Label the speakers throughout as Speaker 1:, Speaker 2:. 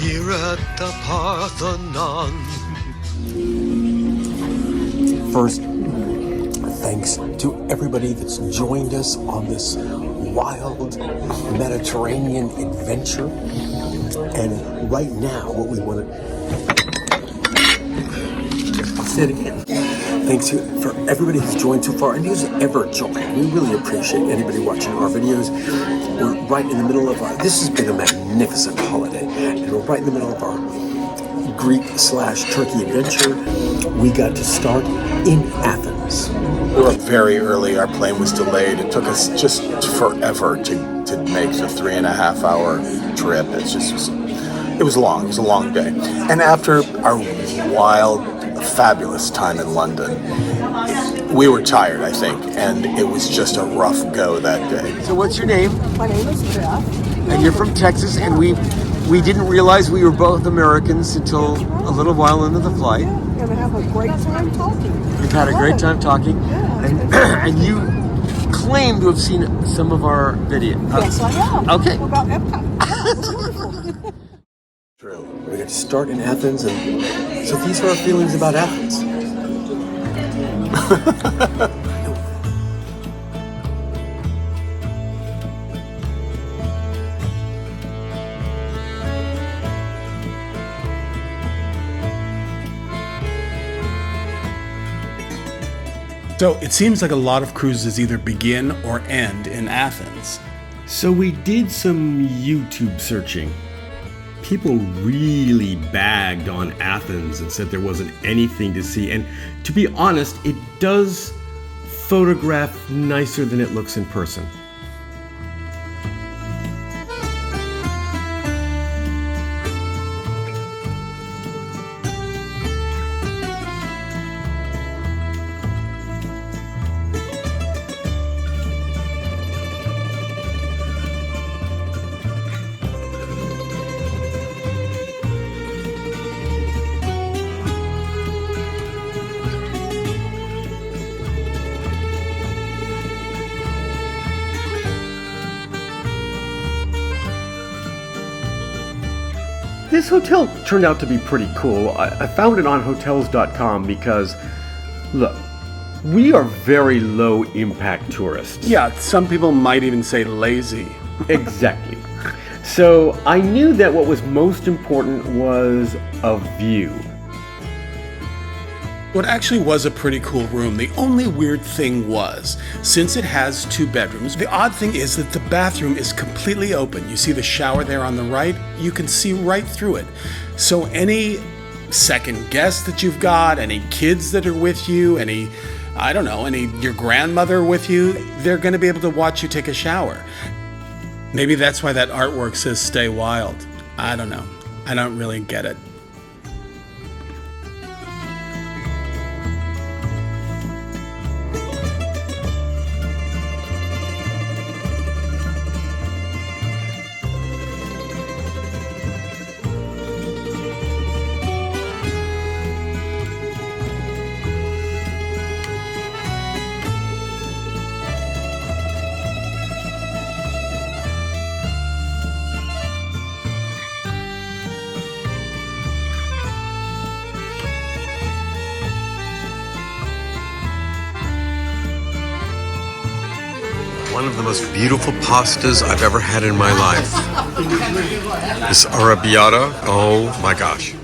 Speaker 1: Here at the Parthenon.
Speaker 2: First, thanks to everybody that's joined us on this wild Mediterranean adventure. And right now, what we want to... I'll say it again. Thanks for everybody who's joined so far and who's ever joined. We really appreciate anybody watching our videos. We're right in the middle of our... This has been a magnificent holiday. And we're right in the middle of our Greek/Turkey adventure. We got to start in Athens.
Speaker 3: We were very early. Our plane was delayed. It took us just forever to make the 3.5 hour trip. It was long. It was a long day. And after our wild, fabulous time in London, we were tired, I think, and it was just a rough go that day.
Speaker 4: So what's your name?
Speaker 5: My name is Beth.
Speaker 4: And you're from Texas, and we didn't realize we were both Americans until a little while into the flight.
Speaker 5: Yeah, we're going to have a great time talking.
Speaker 4: We've had a great time talking.
Speaker 5: Yeah.
Speaker 4: And you claim to have seen some of our video.
Speaker 5: Yes, I have.
Speaker 4: Okay.
Speaker 5: About Epcot. Yeah, it's wonderful.
Speaker 2: True. We got to start in Athens, and so these are our feelings about Athens.
Speaker 6: So it seems like a lot of cruises either begin or end in Athens.
Speaker 7: So we did some YouTube searching. People really bagged on Athens and said there wasn't anything to see. And to be honest, it does photograph nicer than it looks in person. This hotel turned out to be pretty cool. I found it on hotels.com because, look, we are very low impact tourists.
Speaker 6: Yeah, some people might even say lazy.
Speaker 7: Exactly. So I knew that what was most important was a view.
Speaker 6: What actually was a pretty cool room. The only weird thing was, since it has 2 bedrooms, the odd thing is that the bathroom is completely open. You see the shower there on the right, you can see right through it. So any second guest that you've got, any kids that are with you, your grandmother with you, they're going to be able to watch you take a shower. Maybe that's why that artwork says stay wild. I don't know. I don't really get it.
Speaker 1: One of the most beautiful pastas I've ever had in my life. This arrabbiata, oh my gosh.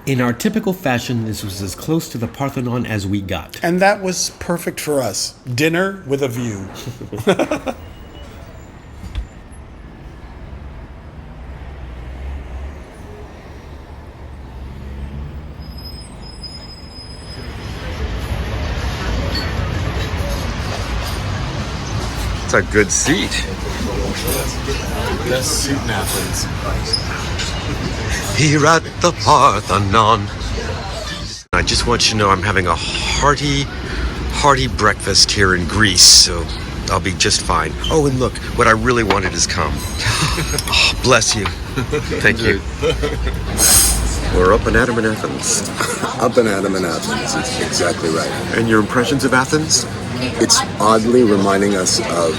Speaker 7: In our typical fashion, this was as close to the Parthenon as we got.
Speaker 6: And that was perfect for us. Dinner with a view.
Speaker 1: It's a good seat.
Speaker 3: Best seat in Athens.
Speaker 1: Here at the Parthenon. I just want you to know I'm having a hearty breakfast here in Greece, so I'll be just fine. Oh, and look, what I really wanted is come. Oh, bless you. Thank you. We're up and at 'em in Athens.
Speaker 3: Up and at 'em in Athens. That's exactly right.
Speaker 1: And your impressions of Athens?
Speaker 3: It's oddly reminding us of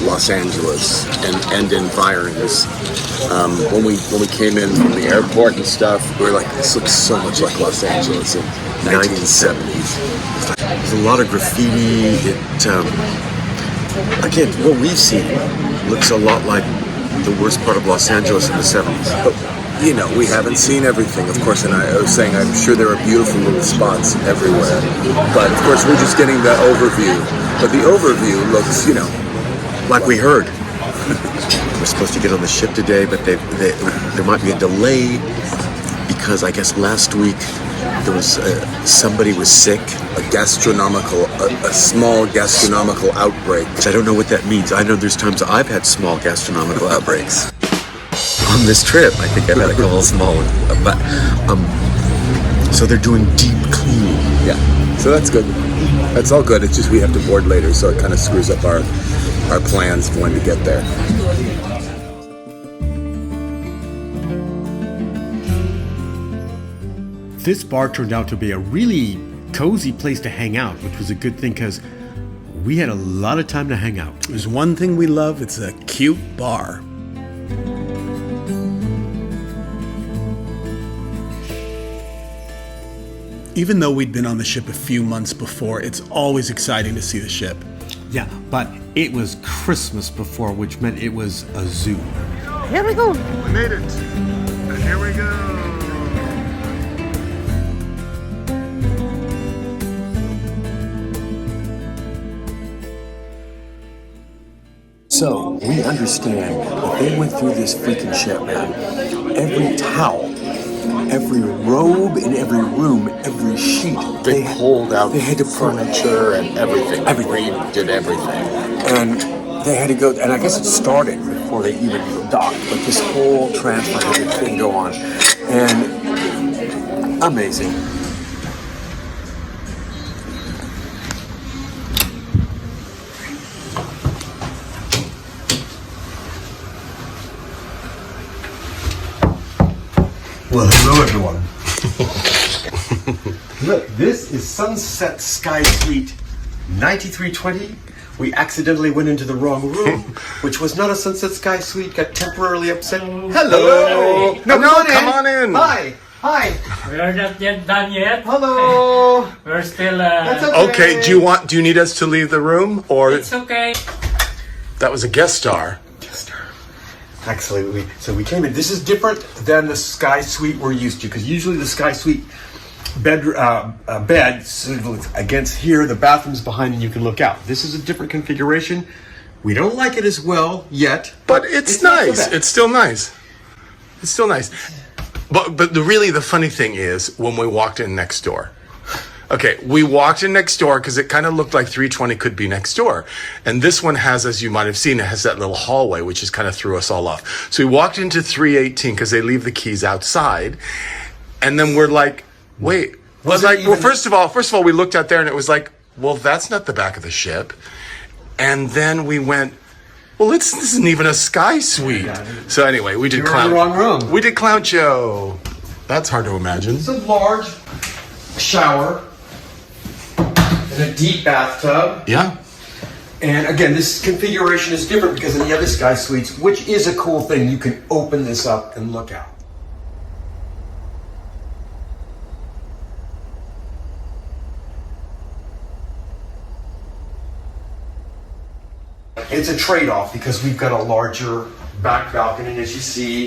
Speaker 3: Los Angeles and environs. When we came in from the airport and stuff, we were like, this looks so much like Los Angeles in 1970s.
Speaker 1: There's a lot of graffiti. Again, what we've seen looks a lot like the worst part of Los Angeles in the 70s.
Speaker 3: But, you know, we haven't seen everything, of course, and I was saying I'm sure there are beautiful little spots everywhere. But, of course, we're just getting the overview. But the overview looks, you know,
Speaker 1: Like we heard. We're supposed to get on the ship today, but there might be a delay because I guess last week there was somebody was sick.
Speaker 3: a small gastronomical outbreak.
Speaker 1: Which I don't know what that means. I know there's times I've had small gastronomical outbreaks. On this trip, I think I've had a couple of small ones. But, so they're doing deep cleaning.
Speaker 3: Yeah, so that's good. That's all good. It's just we have to board later, so it kind of screws up our plans for when to get there.
Speaker 7: This bar turned out to be a really cozy place to hang out, which was a good thing because we had a lot of time to hang out.
Speaker 6: There's one thing we love, it's a cute bar. Even though we'd been on the ship a few months before, it's always exciting to see the ship.
Speaker 7: Yeah, but it was Christmas before, which meant it was a zoo.
Speaker 5: Here we go.
Speaker 3: We made it, and here we go.
Speaker 2: So, we understand that they went through this freaking shit, man. Every towel, every robe in every room, every sheet.
Speaker 3: They pulled out
Speaker 2: They had to pull
Speaker 3: furniture and everything.
Speaker 2: Everything.
Speaker 3: We did everything.
Speaker 2: And they had to go, and I guess it started before they even docked, but this whole transfer had a thing go on. And amazing.
Speaker 4: Well, hello everyone. Look, this is Sunset Sky Suite 9320. We accidentally went into the wrong room, which was not a Sunset Sky Suite, got temporarily upset. Hello!
Speaker 3: No, come on in.
Speaker 4: Hi! Hi!
Speaker 8: We're not yet done yet.
Speaker 4: Hello!
Speaker 8: We're still.
Speaker 4: That's okay.
Speaker 3: Okay, do you need us to leave the room, or
Speaker 8: It's okay.
Speaker 3: that was a guest star?
Speaker 4: Actually, we came in. This is different than the Sky Suite we're used to, because usually the Sky Suite bed sort of against here, the bathroom's behind, and you can look out. This is a different configuration. We don't like it as well yet,
Speaker 3: But it's
Speaker 4: not so
Speaker 3: nice.
Speaker 4: bad.
Speaker 3: It's still nice. It's still nice. But the funny thing is when we walked in next door. Okay, we walked in next door because it kind of looked like 320 could be next door. And this one has, as you might have seen, it has that little hallway, which just kind of threw us all off. So we walked into 318 because they leave the keys outside. And then we're like, wait. Well, first of all, we looked out there and it was like, well, that's not the back of the ship. And then we went, well, this isn't even a Sky Suite. So anyway, we did
Speaker 4: You're in the wrong room.
Speaker 3: We did Clown Show. That's hard to imagine.
Speaker 4: It's a large shower and a deep bathtub.
Speaker 3: Yeah.
Speaker 4: And again, this configuration is different because in the other Sky Suites, which is a cool thing, you can open this up and look out. It's a trade-off because we've got a larger back balcony, as you see.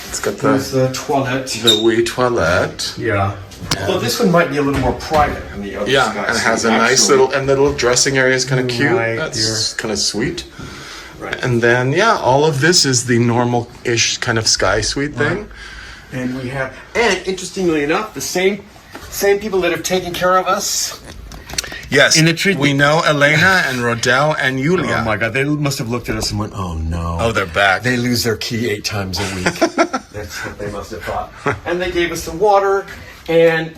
Speaker 3: It's got
Speaker 4: There's the toilet.
Speaker 3: the wee toilet.
Speaker 4: Yeah. Well, this one might be a little more private than the other
Speaker 3: Yeah,
Speaker 4: Sky
Speaker 3: and it has a
Speaker 4: Suite,
Speaker 3: nice
Speaker 4: actually.
Speaker 3: little, and the little dressing area is kind of cute.
Speaker 4: Right
Speaker 3: That's kind of sweet.
Speaker 4: Right.
Speaker 3: And then, yeah, all of this is the normal-ish kind of Sky Suite thing.
Speaker 4: And we have, and interestingly enough, the same people that have taken care of us.
Speaker 3: Yes,
Speaker 4: In the treat-
Speaker 3: we know Elena and Rodell and Yulia.
Speaker 4: Oh my God, they must have looked at us and went, "Oh no!"
Speaker 3: Oh, they're back.
Speaker 4: They lose their key 8 times a week. That's what they must have thought. And they gave us some water, and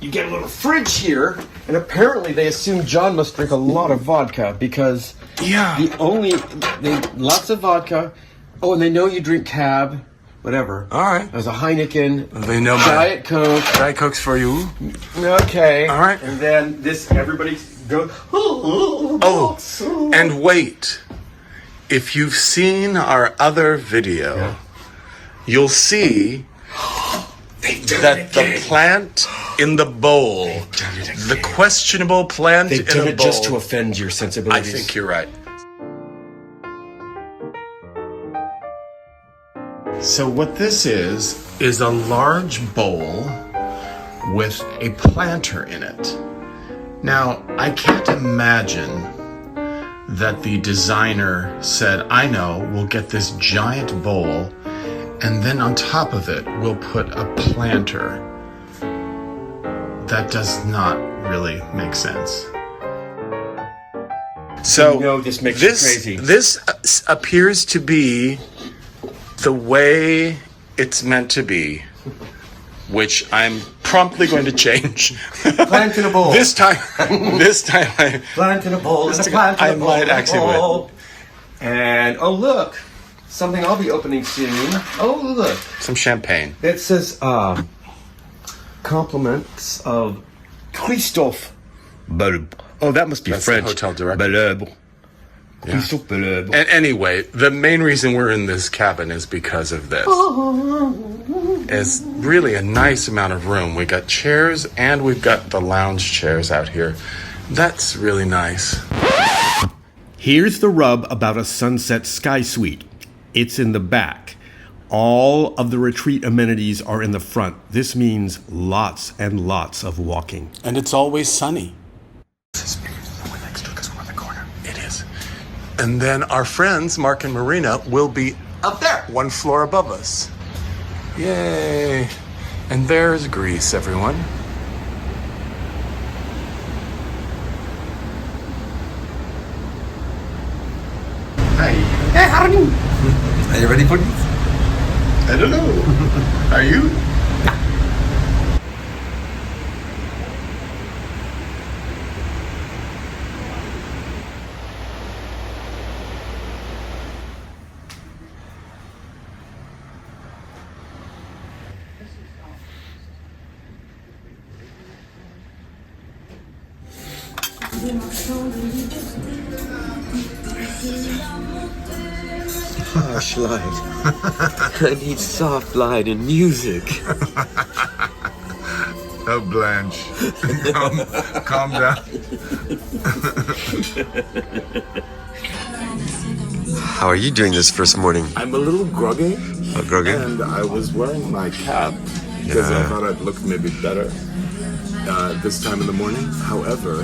Speaker 4: you get a little fridge here. And apparently, they assume John must drink a lot of vodka because
Speaker 3: Yeah.
Speaker 4: lots of vodka. Oh, and they know you drink Cab, whatever.
Speaker 3: All right.
Speaker 4: There's a Heineken.
Speaker 3: They know my
Speaker 4: Diet Coke.
Speaker 3: Diet Cokes for you.
Speaker 4: Okay.
Speaker 3: All right.
Speaker 4: And then this, everybody go.
Speaker 3: Oh, and wait. If you've seen our other video, you'll see that the plant in the bowl, the questionable plant
Speaker 2: They've
Speaker 3: in
Speaker 2: done
Speaker 3: a
Speaker 2: it
Speaker 3: bowl.
Speaker 2: just to offend your
Speaker 3: I
Speaker 2: sensibilities.
Speaker 3: think you're right. So what this is a large bowl with a planter in it. Now, I can't imagine that the designer said, I know, we'll get this giant bowl, and then on top of it, we'll put a planter. That does not really make sense. So,
Speaker 2: No, this makes you crazy.
Speaker 3: This appears to be the way it's meant to be, which I'm promptly going to change.
Speaker 4: Plant in a bowl.
Speaker 3: This time I
Speaker 4: Plant in a bowl.
Speaker 3: This
Speaker 4: It's a
Speaker 3: time
Speaker 4: plant in a
Speaker 3: I
Speaker 4: bowl.
Speaker 3: might
Speaker 4: in a
Speaker 3: actually
Speaker 4: bowl. And oh look, something I'll be opening soon. Oh look,
Speaker 3: some champagne.
Speaker 4: it says compliments of Christophe.
Speaker 2: Oh, that must be
Speaker 3: That's the
Speaker 2: French.
Speaker 3: hotel director.
Speaker 2: Belebre. Christophe Belebre.
Speaker 3: And anyway, the main reason we're in this cabin is because of this. It's really a nice amount of room. We got chairs and we've got the lounge chairs out here. That's really nice.
Speaker 7: Here's the rub about a sunset sky suite. It's in the back. All of the retreat amenities are in the front. This means lots and lots of walking.
Speaker 6: And it's always sunny.
Speaker 3: It is. And then our friends, Mark and Marina, will be up there, one floor above us. Yay. And there's Greece, everyone. Hi.
Speaker 4: Hey, how are you? Are you ready for this?
Speaker 3: I don't know. Are you?
Speaker 2: Harsh light. I need soft light and music.
Speaker 3: Oh, Blanche. Calm down.
Speaker 1: How are you doing this first morning?
Speaker 3: I'm a little groggy.
Speaker 1: Oh, groggy?
Speaker 3: And I was wearing my cap because I
Speaker 1: Yeah.
Speaker 3: thought I'd look maybe better this time in the morning. However,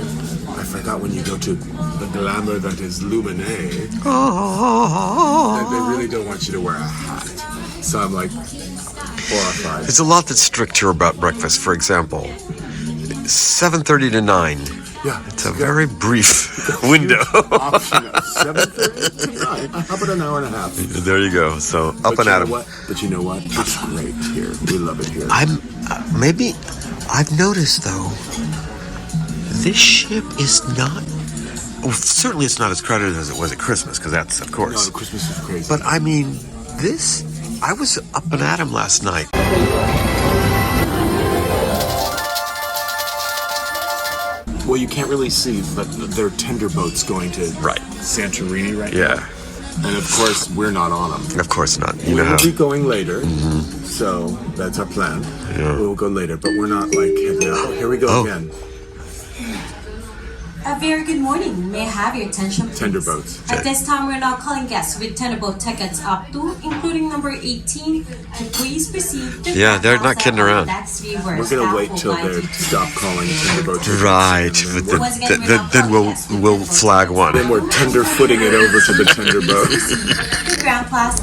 Speaker 3: I forgot when you go to the glamour that is Luminé, that they really don't want you to wear a hat. So I'm like horrified.
Speaker 1: There's a lot that's strict here about breakfast. For example, 7:30 to 9.
Speaker 3: Yeah,
Speaker 1: It's a very brief window.
Speaker 3: option of 7:30 to 9. How about an hour and a half?
Speaker 1: There you go. So up
Speaker 3: But
Speaker 1: and
Speaker 3: you
Speaker 1: at
Speaker 3: know
Speaker 1: 'em.
Speaker 3: what? But you know what? It's great here. We love it here.
Speaker 1: Maybe I've noticed though, this ship is not. Well, certainly it's not as crowded as it was at Christmas, because that's of course.
Speaker 3: No, Christmas is crazy.
Speaker 1: But I mean, this. I was up and at 'em last night.
Speaker 3: Well, you can't really see, but there are tender boats going to
Speaker 1: Right.
Speaker 3: Santorini right now.
Speaker 1: Yeah,
Speaker 3: And of course, we're not on them.
Speaker 1: of course not. You
Speaker 3: We
Speaker 1: know
Speaker 3: will
Speaker 1: how.
Speaker 3: be going later, so that's our plan.
Speaker 1: Yeah.
Speaker 3: We will go later, but we're not like heading out. Oh, here we go
Speaker 1: Oh.
Speaker 3: again.
Speaker 9: A very good morning. May I have your attention, please?
Speaker 3: Tender boats.
Speaker 9: At this time, we're now calling guests with tender boat tickets up to, including number 18, to please proceed to
Speaker 1: Yeah, they're not kidding around.
Speaker 3: We're gonna wait till they stop calling tender boats.
Speaker 1: Right,
Speaker 3: And
Speaker 1: but
Speaker 3: then
Speaker 1: then we'll flag one.
Speaker 3: then we're tender footing it over to the tender boats.
Speaker 9: Ground class.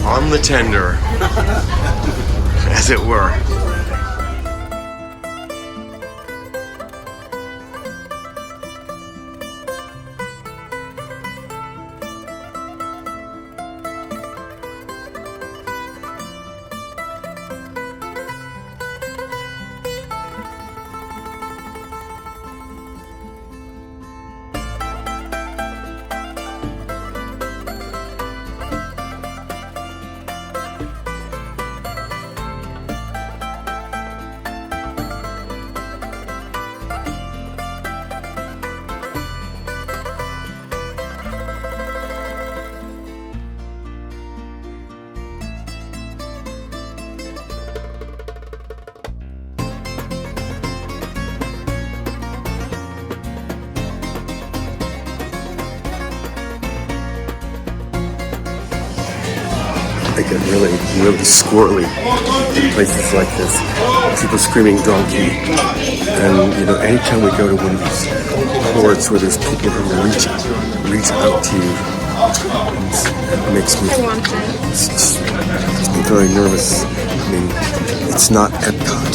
Speaker 1: On the tender, as it were.
Speaker 2: really, really squirrely in places like this. People screaming donkey. And, you know, anytime we go to one of these ports where there's people who reach out to you, it makes me very nervous. I mean, it's not Epcot.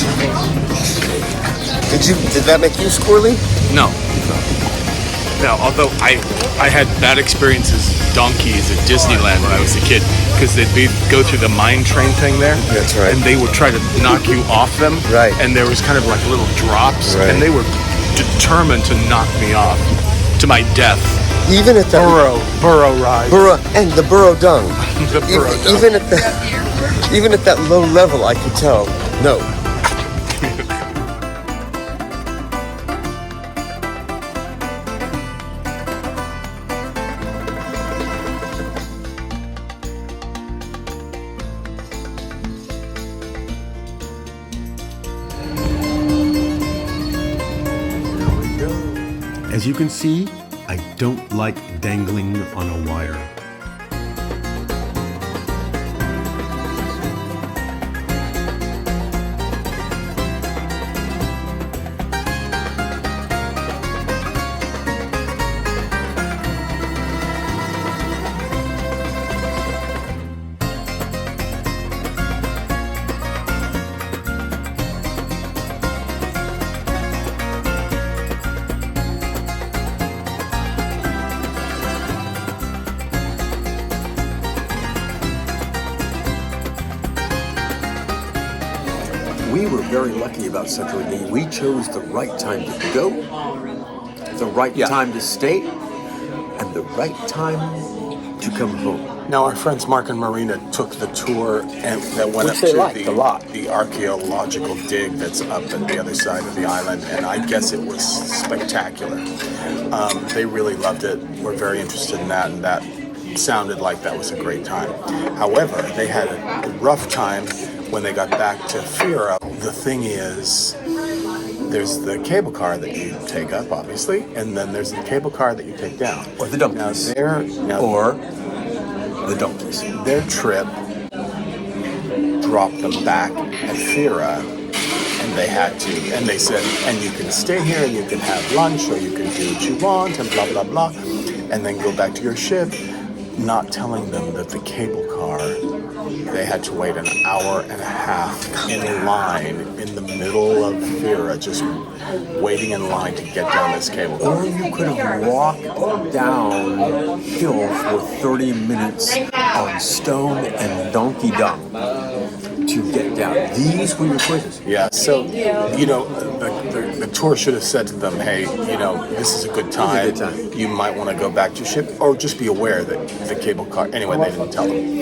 Speaker 2: Did that make you squirrely?
Speaker 6: No. No, although I had bad experiences with donkeys at Disneyland when I was a kid, because they'd go through the mine train thing there.
Speaker 2: That's right.
Speaker 6: And they would try to knock you off them.
Speaker 2: Right.
Speaker 6: And there was kind of like little drops.
Speaker 2: Right.
Speaker 6: And they were determined to knock me off to my death.
Speaker 2: Even at the
Speaker 6: Burrow ride.
Speaker 2: and the burrow dung.
Speaker 6: The burrow dung.
Speaker 2: Even at that low level, I could tell. No.
Speaker 7: As you can see, I don't like dangling on a wire.
Speaker 2: We were very lucky about Central Indy. We chose the right time to go, the right time to stay, and the right time to come home.
Speaker 3: Now, our friends Mark and Marina took the tour and that went
Speaker 2: Which
Speaker 3: up
Speaker 2: they
Speaker 3: to
Speaker 2: liked a lot.
Speaker 3: the archaeological dig that's up at the other side of the island, and I guess it was spectacular. They really loved it. We're very interested in that, and that sounded like that was a great time. However, they had a rough time when they got back to Fira. The thing is, there's the cable car that you take up, obviously, and then there's the cable car that you take down.
Speaker 2: Or the donkeys. Or the donkeys.
Speaker 3: Their trip dropped them back at Fira, and they had to, and they said, and you can stay here, and you can have lunch, or you can do what you want, and blah, blah, blah, and then go back to your ship, not telling them that the cable car, they had to wait an hour and a half in line in the middle of Fira, just waiting in line to get down this cable car.
Speaker 2: Or you could have walked downhill for 30 minutes on stone and donkey dung to get down. These were your choices.
Speaker 3: Yeah, so, you know, the tour should have said to them, hey, you know, this is a good time. You might want to go back to your ship, or just be aware that the cable car, anyway, they didn't tell them.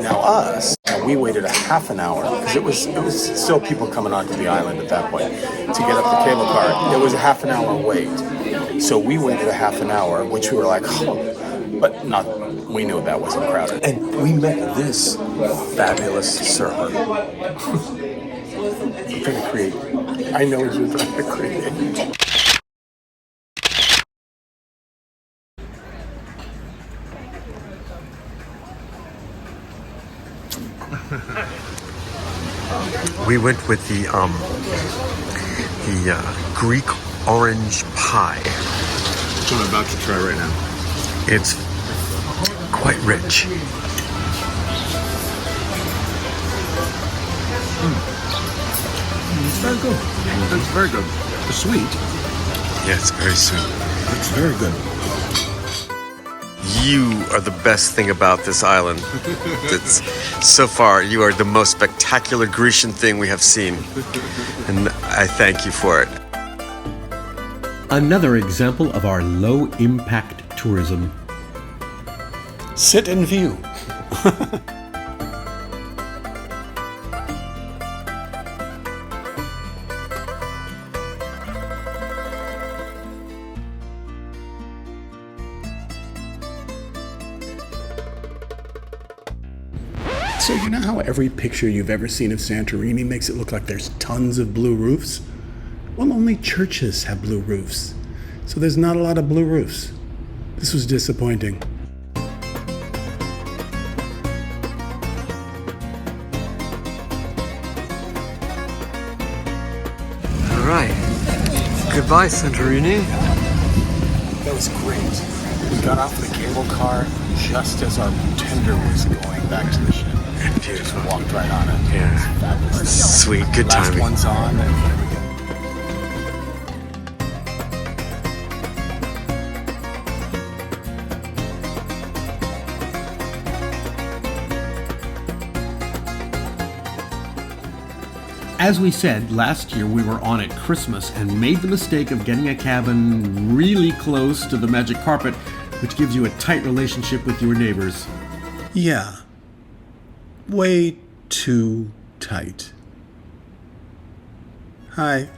Speaker 3: Now us, we waited a half an hour, because it was still people coming onto the island at that point, to get up the cable car. There was a half an hour wait. So we waited a half an hour, which we were like, oh, but not, we knew that wasn't crowded.
Speaker 2: And we met this fabulous surfer.
Speaker 3: I'm trying to create. I know what you're trying to create.
Speaker 1: We went with the Greek orange pie.
Speaker 3: Which I'm about to try right now.
Speaker 1: It's quite rich.
Speaker 3: It's very good. It's very good. It's sweet.
Speaker 1: Yeah, it's very sweet.
Speaker 3: It's very good.
Speaker 1: You are the best thing about this island. It's, so far, you are the most spectacular Grecian thing we have seen. And I thank you for it.
Speaker 7: Another example of our low-impact tourism.
Speaker 6: Sit and view. So you know how every picture you've ever seen of Santorini makes it look like there's tons of blue roofs? Well, only churches have blue roofs. So there's not a lot of blue roofs. This was disappointing.
Speaker 1: right. Goodbye, Santorini.
Speaker 3: That was great. We got off the cable car just as our tender was going back to the ship.
Speaker 1: Beautiful.
Speaker 3: Just walked right on it.
Speaker 1: Yeah.
Speaker 3: It was fabulous.
Speaker 1: Sweet. Good
Speaker 3: Last
Speaker 1: timing.
Speaker 3: one's on, and there we go.
Speaker 7: As we said, last year we were on at Christmas and made the mistake of getting a cabin really close to the magic carpet, which gives you a tight relationship with your neighbors.
Speaker 6: Yeah. Way too tight. Hi.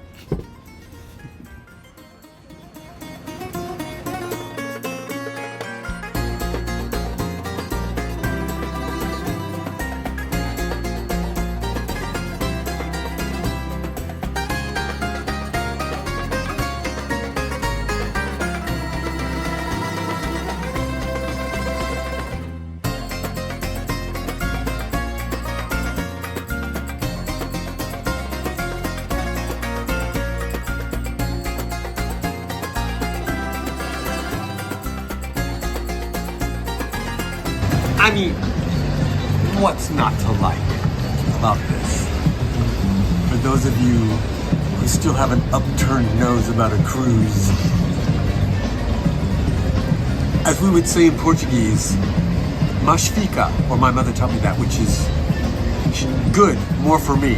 Speaker 2: I mean, what's not to like about this? For those of you who still have an upturned nose about a cruise, as we would say in Portuguese, mais fica, or my mother taught me that, which is good, more for me.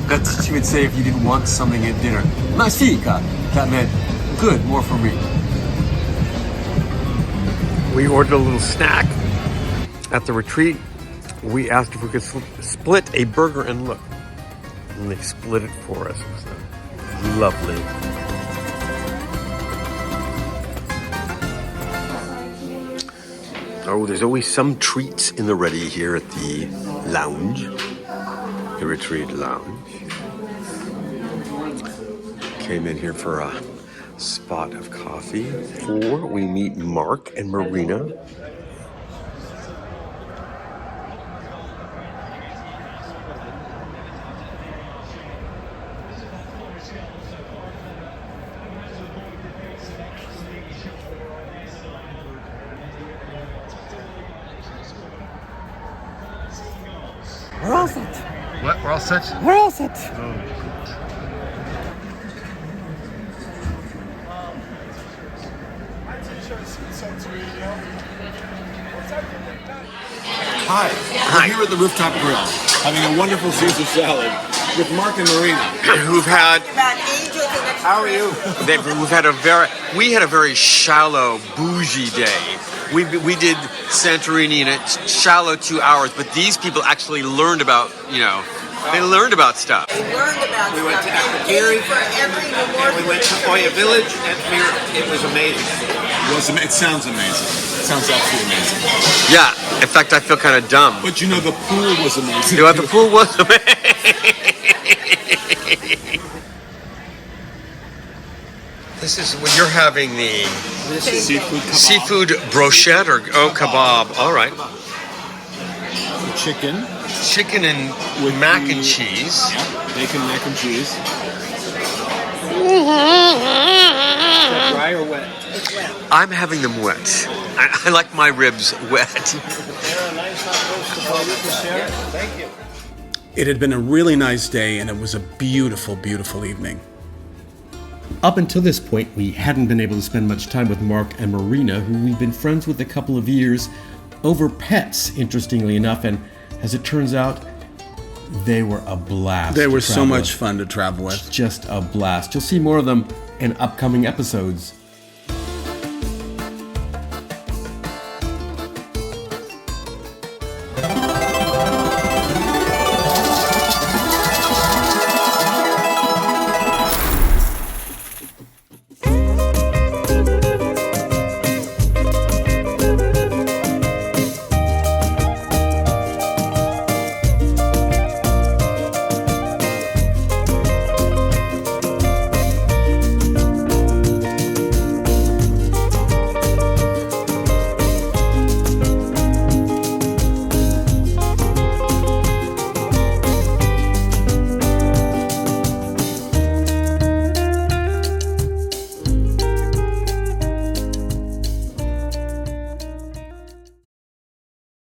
Speaker 2: That's what she would say if you didn't want something at dinner. Mais fica, that meant good, more for me.
Speaker 1: We ordered a little snack at the retreat. We asked if we could split a burger, and look, and they split it for us. It was lovely. Oh, there's always some treats in the ready here at the lounge, the retreat lounge. Came in here for a spot of coffee before we meet Mark and Marina.
Speaker 2: We're all set.
Speaker 3: What? We're all set?
Speaker 2: We're all set.
Speaker 3: Hi.
Speaker 1: Hi.
Speaker 3: We're here at the Rooftop Grill, having a wonderful Caesar salad with Mark and Marina.
Speaker 1: Who've had
Speaker 3: How are you?
Speaker 1: we had a very shallow, bougie day. We did Santorini in a shallow 2 hours, but these people actually learned about, they learned about stuff.
Speaker 10: We went to Akiri, we went to Oya Village, and it was amazing.
Speaker 3: It sounds amazing. It sounds absolutely amazing.
Speaker 1: Yeah, in fact, I feel kind of dumb.
Speaker 3: But you know, the pool was amazing.
Speaker 1: You know what, the pool was amazing. This is when you're having the
Speaker 3: Seafood kebab.
Speaker 1: seafood brochette or kebab. All right,
Speaker 3: Chicken.
Speaker 1: chicken and
Speaker 3: With
Speaker 1: mac
Speaker 3: the-
Speaker 1: and cheese.
Speaker 3: Yeah, bacon, mac and cheese.
Speaker 10: Dry or wet?
Speaker 1: I'm having them wet. I like my ribs wet.
Speaker 10: Thank you.
Speaker 6: It had been a really nice day, and it was a beautiful, beautiful evening.
Speaker 7: Up until this point, we hadn't been able to spend much time with Mark and Marina, who we've been friends with a couple of years, over pets, interestingly enough, and as it turns out, they were a blast.
Speaker 6: They
Speaker 7: to
Speaker 6: were so
Speaker 7: travel
Speaker 6: much
Speaker 7: with.
Speaker 6: fun to travel with.
Speaker 7: Just a blast. You'll see more of them in upcoming episodes.